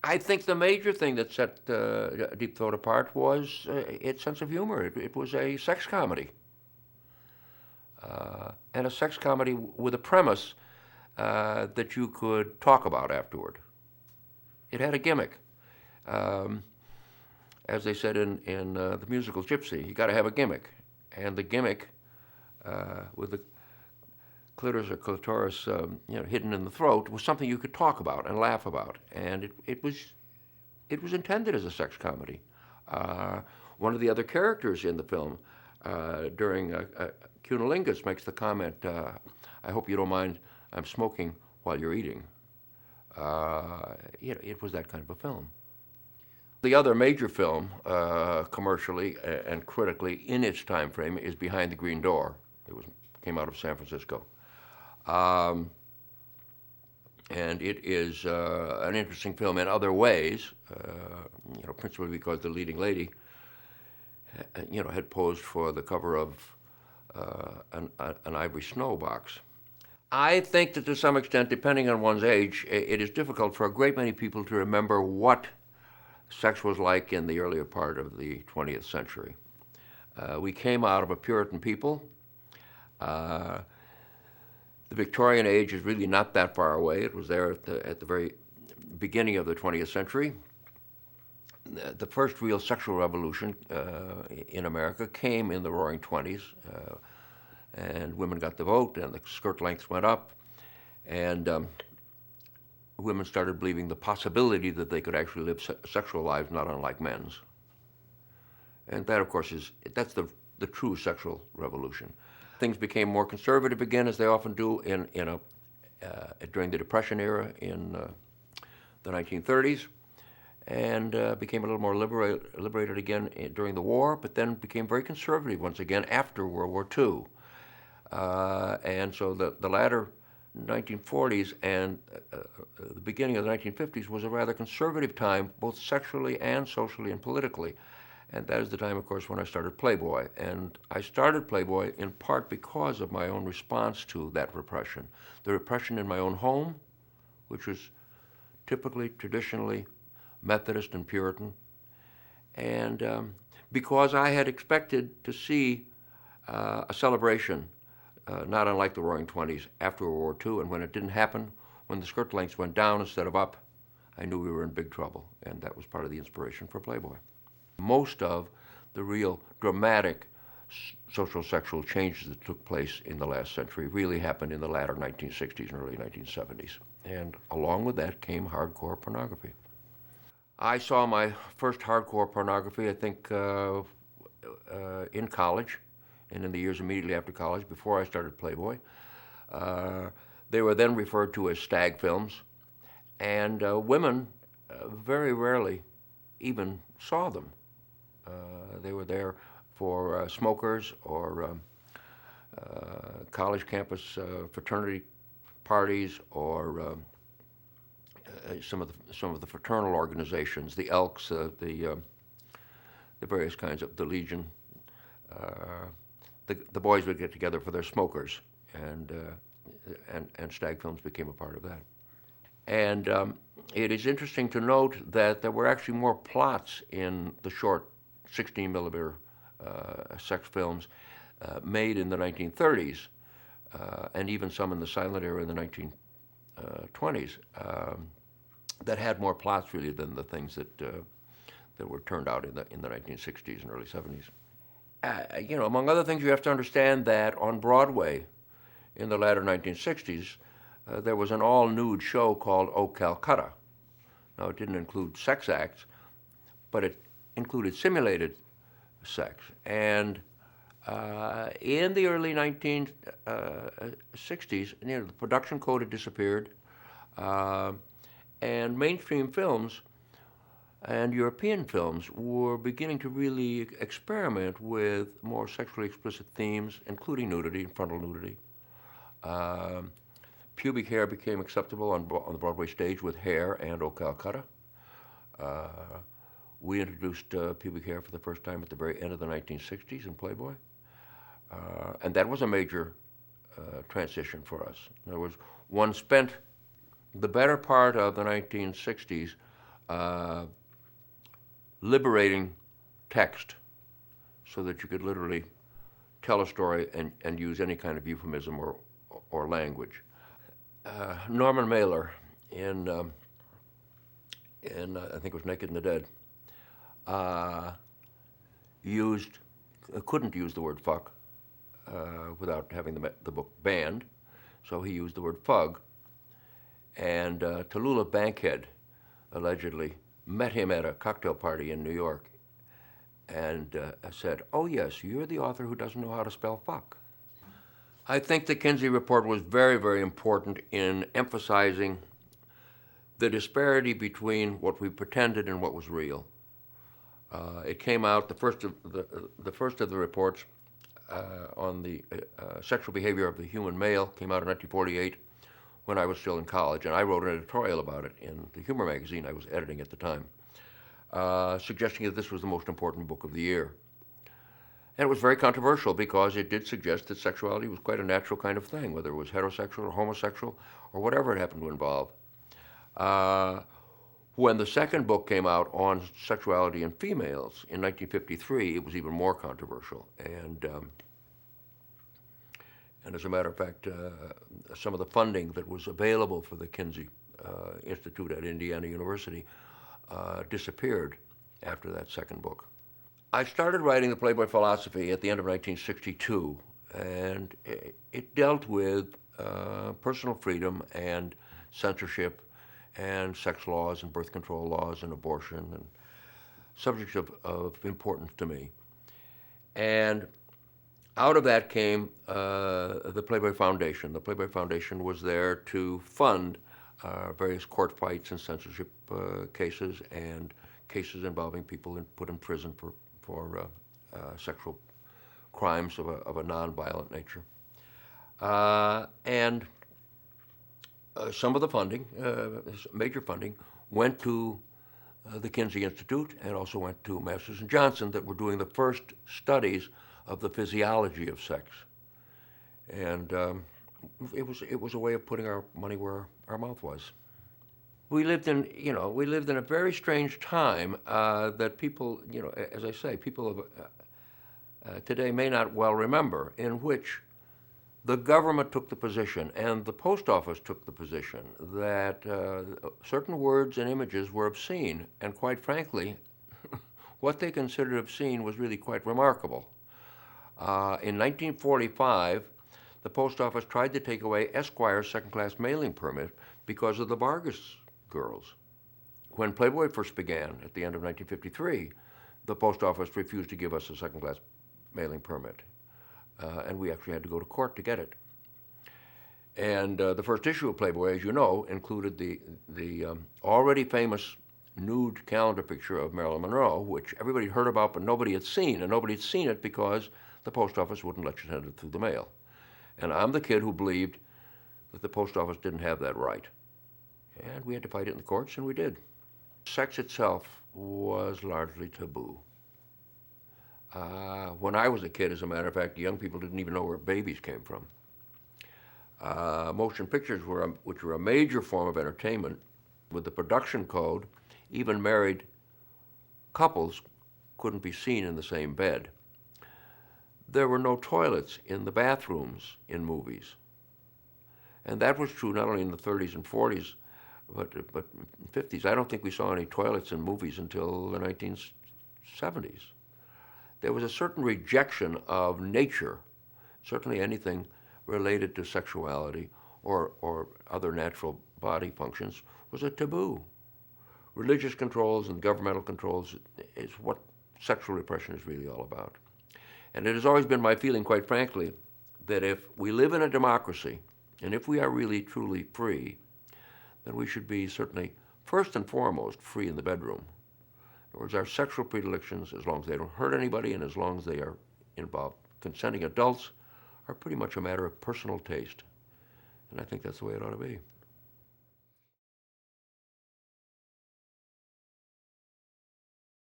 I think the major thing that set Deep Throat apart was its sense of humor. It was a sex comedy, and a sex comedy with a premise that you could talk about afterward. It had a gimmick. Um, as they said in the musical Gypsy, you got to have a gimmick. And the gimmick with the clitoris or clitoris hidden in the throat was something you could talk about and laugh about. And it was intended as a sex comedy. One of the other characters in the film during Cunnilingus makes the comment, I hope you don't mind, I'm smoking while you're eating. It was that kind of a film. The other major film, commercially and critically in its time frame, is Behind the Green Door. Came out of San Francisco. And it is an interesting film in other ways, principally because the leading lady, had posed for the cover of an Ivory Snow box. I think that to some extent, depending on one's age, it is difficult for a great many people to remember what sex was like in the earlier part of the 20th century. We came out of a Puritan people. The Victorian age is really not that far away. It was there at the very beginning of the 20th century. The first real sexual revolution in America came in the Roaring '20s, and women got the vote, and the skirt lengths went up, and women started believing the possibility that they could actually live sexual lives not unlike men's. And that, of course, that's the true sexual revolution. Things became more conservative again, as they often do during the Depression era in the 1930s, and became a little more liberated again during the war, but then became very conservative once again after World War II. And so the latter 1940s and the beginning of the 1950s was a rather conservative time, both sexually and socially and politically. And that is the time, of course, when I started Playboy. And I started Playboy in part because of my own response to that repression. The repression in my own home, which was typically, traditionally Methodist and Puritan. And because I had expected to see a celebration, not unlike the Roaring '20s after World War II. And when it didn't happen, when the skirt lengths went down instead of up, I knew we were in big trouble. And that was part of the inspiration for Playboy. Most of the real dramatic social sexual changes that took place in the last century really happened in the latter 1960s and early 1970s. And along with that came hardcore pornography. I saw my first hardcore pornography, I think, in college and in the years immediately after college, before I started Playboy. They were then referred to as Stag Films, and women very rarely even saw them. They were there for smokers or college campus fraternity parties, or some of the fraternal organizations, the Elks, the various kinds of the Legion. The boys would get together for their smokers, and Stag Films became a part of that. And it is interesting to note that there were actually more plots in the short 16 millimeter sex films made in the 1930s, and even some in the silent era in the 1920s, that had more plots really than the things that were turned out in the 1960s and early 70s. Among other things, you have to understand that on Broadway in the latter 1960s, there was an all-nude show called Oh, Calcutta. Now, it didn't include sex acts, but it included simulated sex. And in the early 1960s, the production code had disappeared, and mainstream films and European films were beginning to really experiment with more sexually explicit themes, including nudity, frontal nudity. Pubic hair became acceptable on the Broadway stage with Hair and O Calcutta. We introduced pubic hair for the first time at the very end of the 1960s in Playboy. And that was a major transition for us. In other words, one spent the better part of the 1960s uh, liberating text so that you could literally tell a story and use any kind of euphemism or language. Norman Mailer in I think it was Naked and the Dead, couldn't use the word fuck without having the book banned, so he used the word fug. And Tallulah Bankhead allegedly met him at a cocktail party in New York and said, "Oh yes, you're the author who doesn't know how to spell fuck." I think the Kinsey Report was very, very important in emphasizing the disparity between what we pretended and what was real. It came out, the first of the reports on the sexual behavior of the human male came out in 1948 when I was still in college, and I wrote an editorial about it in the humor magazine I was editing at the time, suggesting that this was the most important book of the year. And it was very controversial because it did suggest that sexuality was quite a natural kind of thing, whether it was heterosexual or homosexual or whatever it happened to involve. When the second book came out on sexuality in females in 1953, it was even more controversial. And as a matter of fact, some of the funding that was available for the Kinsey Institute at Indiana University disappeared after that second book. I started writing the Playboy philosophy at the end of 1962, and it dealt with personal freedom and censorship and sex laws and birth control laws and abortion and subjects of importance to me. And out of that came the Playboy Foundation. The Playboy Foundation was there to fund various court fights and censorship cases and cases involving people put in prison for sexual crimes of a non-violent nature. And some of the funding, major funding, went to the Kinsey Institute and also went to Masters and Johnson that were doing the first studies of the physiology of sex. And it was a way of putting our money where our mouth was. We lived in a very strange time that people, as I say, people of today may not well remember, in which the government took the position and the post office took the position that certain words and images were obscene, and quite frankly, what they considered obscene was really quite remarkable. In 1945, the post office tried to take away Esquire's second-class mailing permit because of the Vargas girls. When Playboy first began at the end of 1953, the post office refused to give us a second-class mailing permit, and we actually had to go to court to get it. And the first issue of Playboy, as you know, included the already famous nude calendar picture of Marilyn Monroe, which everybody heard about but nobody had seen, and nobody had seen it because the post office wouldn't let you send it through the mail. And I'm the kid who believed that the post office didn't have that right. And we had to fight it in the courts, and we did. Sex itself was largely taboo. When I was a kid, as a matter of fact, young people didn't even know where babies came from. Motion pictures, which were a major form of entertainment, with the production code, even married couples couldn't be seen in the same bed. There were no toilets in the bathrooms in movies. And that was true not only in the 30s and 40s, but 50s. I don't think we saw any toilets in movies until the 1970s. There was a certain rejection of nature, certainly anything related to sexuality or other natural body functions was a taboo. Religious controls and governmental controls is what sexual repression is really all about. And it has always been my feeling, quite frankly, that if we live in a democracy, and if we are really truly free, then we should be certainly, first and foremost, free in the bedroom. In other words, our sexual predilections, as long as they don't hurt anybody and as long as they are involved consenting adults, are pretty much a matter of personal taste. And I think that's the way it ought to be.